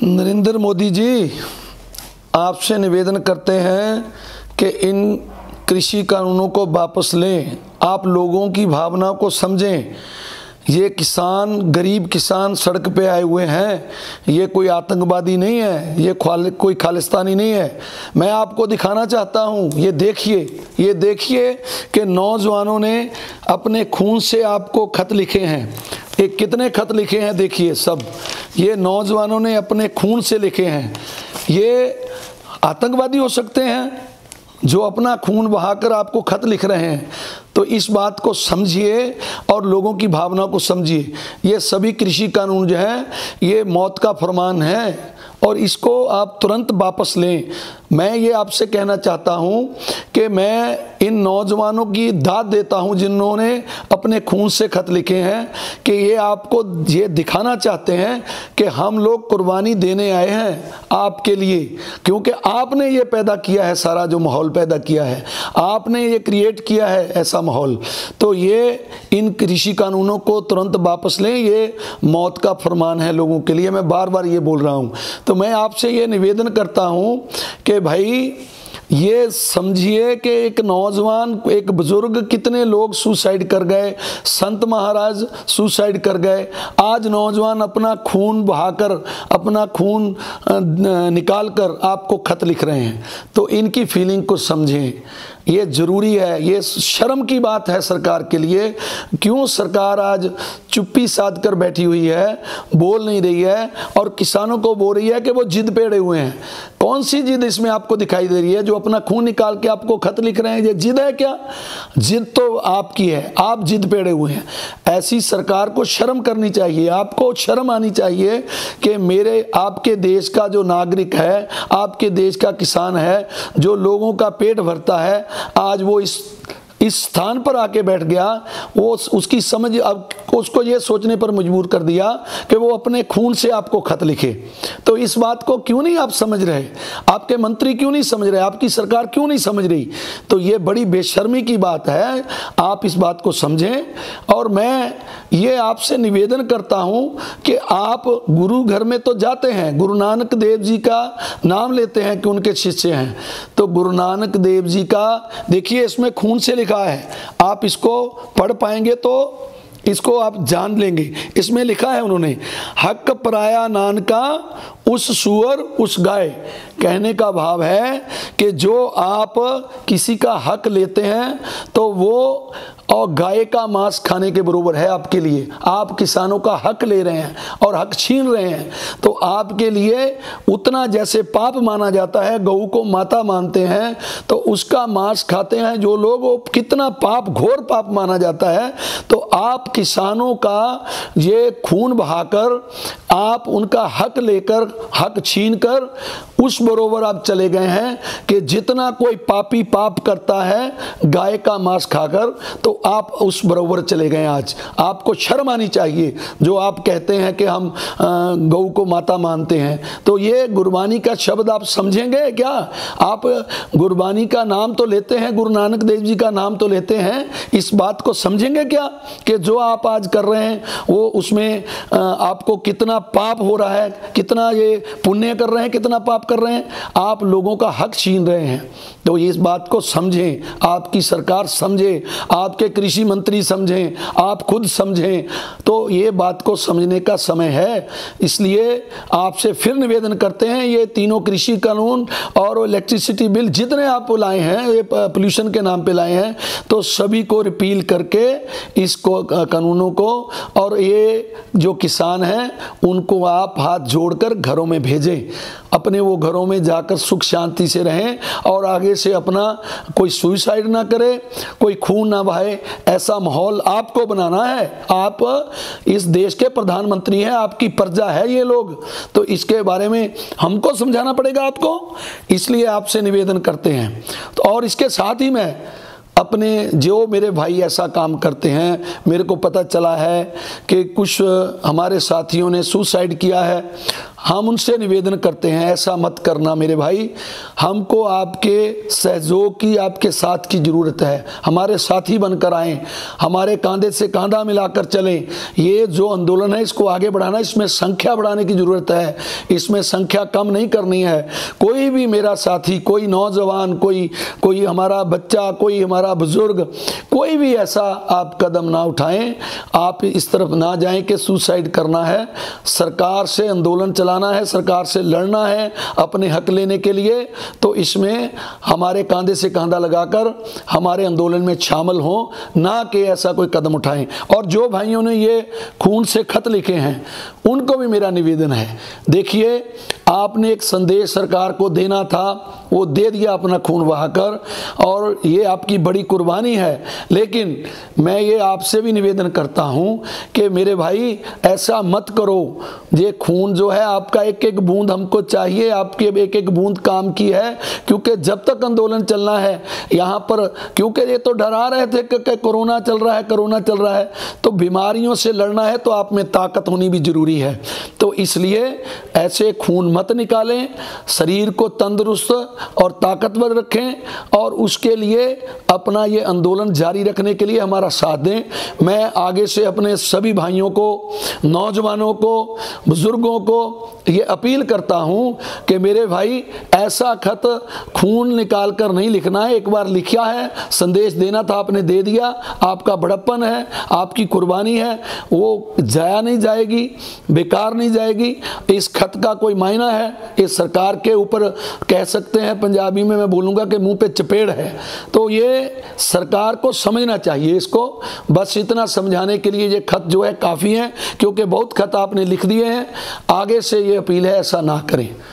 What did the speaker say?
नरेंद्र मोदी जी, आपसे निवेदन करते हैं कि इन कृषि कानूनों को वापस लें। आप लोगों की भावना को समझें। ये किसान, गरीब किसान सड़क पे आए हुए हैं। ये कोई आतंकवादी नहीं है, ये कोई खालिस्तानी नहीं है। मैं आपको दिखाना चाहता हूँ, ये देखिए कि नौजवानों ने अपने खून से आपको खत लिखे हैं। ये कितने खत लिखे हैं देखिए, सब ये नौजवानों ने अपने खून से लिखे हैं। ये आतंकवादी हो सकते हैं जो अपना खून बहाकर आपको खत लिख रहे हैं। तो इस बात को समझिए और लोगों की भावना को समझिए। ये सभी कृषि कानून जो है ये मौत का फरमान है और इसको आप तुरंत वापस लें। मैं ये आपसे कहना चाहता हूँ कि मैं इन नौजवानों की दाद देता हूँ जिन्होंने अपने खून से खत लिखे हैं कि ये आपको ये दिखाना चाहते हैं कि हम लोग कुर्बानी देने आए हैं आपके लिए, क्योंकि आपने ये पैदा किया है, सारा जो माहौल पैदा किया है आपने ये क्रिएट किया है ऐसा माहौल। तो ये इन कृषि कानूनों को तुरंत वापस लें। ये मौत का फरमान है लोगों के लिए। मैं बार बार ये बोल रहा हूँ। तो मैं आपसे ये निवेदन करता हूँ कि भाई ये समझिए कि एक नौजवान, एक बुजुर्ग, कितने लोग सुसाइड कर गए, संत महाराज सुसाइड कर गए। आज नौजवान अपना खून बहाकर, अपना खून निकाल कर आपको खत लिख रहे हैं। तो इनकी फीलिंग को समझें, ये ज़रूरी है। ये शर्म की बात है सरकार के लिए। क्यों सरकार आज चुप्पी साध कर बैठी हुई है, बोल नहीं रही है और किसानों को बोल रही है कि वो जिद पे अड़े हुए हैं। कौन सी जिद इसमें आपको दिखाई दे रही है? जो अपना खून निकाल के आपको खत लिख रहे हैं, ये जिद है क्या? जिद तो आपकी है, आप जिद पे अड़े हुए हैं। ऐसी सरकार को शर्म करनी चाहिए। आपको शर्म आनी चाहिए कि मेरे, आपके देश का जो नागरिक है, आपके देश का किसान है, जो लोगों का पेट भरता है, आज वो इस स्थान पर आके बैठ गया। वो उसकी समझ अब उसको ये सोचने पर मजबूर कर दिया कि वो अपने खून से आपको खत लिखे। तो इस बात को क्यों नहीं आप समझ रहे? आपके मंत्री क्यों नहीं समझ रहे? आपकी सरकार क्यों नहीं समझ रही? तो ये बड़ी बेशर्मी की बात है। आप इस बात को समझें। और मैं ये आपसे निवेदन करता हूँ कि आप गुरु घर में तो जाते हैं, गुरु नानक देव जी का नाम लेते हैं कि उनके शिष्य हैं। तो गुरु नानक देव जी का देखिए, इसमें खून से लिखा है। आप इसको पढ़ पाएंगे तो इसको आप जान लेंगे। इसमें लिखा है उन्होंने, हक पराया नानका उस सुअर उस गाय। कहने का भाव है कि जो आप किसी का हक लेते हैं तो वो और गाय का मांस खाने के बराबर है आपके लिए। आप किसानों का हक ले रहे हैं और हक छीन रहे हैं, तो आपके लिए उतना जैसे पाप माना जाता है, गऊ को माता मानते हैं तो उसका मांस खाते हैं जो लोग, वो कितना पाप, घोर पाप माना जाता है। तो आप किसानों का ये खून बहाकर, आप उनका हक लेकर, हक छीन कर उस बरोबर आप चले गए हैं कि जितना कोई पापी पाप करता है गाय का मांस खाकर, तो आप उस बरोबर चले गए। आज आपको शर्म आनी चाहिए जो आप कहते हैं कि हम गऊ को माता मानते हैं। तो ये गुरबानी का शब्द आप समझेंगे क्या? आप गुरबानी का नाम तो लेते हैं, गुरु नानक देव जी का नाम तो लेते हैं, इस बात को समझेंगे क्या कि जो आप आज कर रहे हैं वो उसमें आपको कितना पाप हो रहा है, कितना ये पुण्य कर रहे हैं, कितना पाप कर रहे हैं। आप लोगों का हक छीन रहे हैं। तो इस बात को समझें, आपकी सरकार समझे, आपके कृषि मंत्री समझें, आप खुद समझें। तो ये बात को समझने का समय है। इसलिए आपसे फिर निवेदन करते हैं, ये तीनों कृषि कानून और इलेक्ट्रिसिटी बिल जितने आप लाए हैं, ये पोल्यूशन के नाम पे लाए हैं, तो सभी को रिपील करके इसको, कानूनों को, और ये जो किसान हैं उनको आप हाथ जोड़कर घरों में भेजें। अपने वो घरों में जाकर सुख शांति से रहें और आगे से अपना कोई सुसाइड ना करे, कोई खून ना बहाए। ऐसा माहौल आपको बनाना है। आप इस देश के प्रधानमंत्री हैं, आपकी प्रजा है ये लोग, तो इसके बारे में हमको समझाना पड़ेगा आपको। इसलिए आपसे निवेदन करते हैं। तो और इसके साथ ही मैं अपने, जो मेरे भाई ऐसा काम करते हैं, मेरे को पता चला है कि कुछ हमारे साथियों ने सुसाइड किया है। हम उनसे निवेदन करते हैं ऐसा मत करना मेरे भाई। हमको आपके सहयोग की, आपके साथ की ज़रूरत है। हमारे साथी बनकर आएँ, हमारे कंधे से कंधा मिलाकर चलें। ये जो आंदोलन है इसको आगे बढ़ाना, इसमें संख्या बढ़ाने की ज़रूरत है, इसमें संख्या कम नहीं करनी है। कोई भी मेरा साथी, कोई नौजवान, कोई हमारा बच्चा, कोई हमारा बुजुर्ग, कोई भी ऐसा आप कदम ना उठाएं, आप इस तरफ ना जाएं कि सुसाइड करना है। सरकार से आंदोलन चलाना है, सरकार से लड़ना है अपने हक लेने के लिए, तो इसमें हमारे कंधे से कंधा लगाकर हमारे आंदोलन में शामिल हों, ना कि ऐसा कोई कदम उठाएं। और जो भाइयों ने ये खून से खत लिखे हैं उनको भी मेरा निवेदन है, देखिए आपने एक संदेश सरकार को देना था, वो दे दिया अपना खून बहाकर, और ये आपकी बड़ी कुर्बानी है। लेकिन मैं ये आपसे भी निवेदन करता हूँ कि मेरे भाई ऐसा मत करो। ये खून जो है आपका, एक एक बूंद हमको चाहिए, आपकी एक एक बूंद काम की है। क्योंकि जब तक आंदोलन चलना है यहाँ पर, क्योंकि ये तो डरा रहे थे कि कोरोना चल रहा है, कोरोना चल रहा है, तो बीमारियों से लड़ना है तो आप में ताकत होनी भी जरूरी है। तो इसलिए ऐसे खून मत निकालें, शरीर को तंदुरुस्त और ताकतवर रखें, और उसके लिए अपना ये आंदोलन जारी रखने के लिए हमारा साथ दें। मैं आगे से अपने सभी भाइयों को, नौजवानों को, बुजुर्गों को ये अपील करता हूँ कि मेरे भाई ऐसा खत खून निकाल कर नहीं लिखना है। एक बार लिखा है, संदेश देना था, आपने दे दिया, आपका बड़प्पन है, आपकी कुर्बानी है, वो जाया नहीं जाएगी, बेकार नहीं जाएगी। इस खत का कोई मायना है, इस सरकार के ऊपर कह सकते हैं पंजाबी में मैं बोलूँगा कि मुंह पे चपेड़ है। तो ये सरकार को समझना चाहिए इसको। बस इतना समझाने के लिए ये खत जो है काफ़ी है, क्योंकि बहुत खत आपने लिख दिए हैं। आगे से ये अपील है ऐसा ना करें।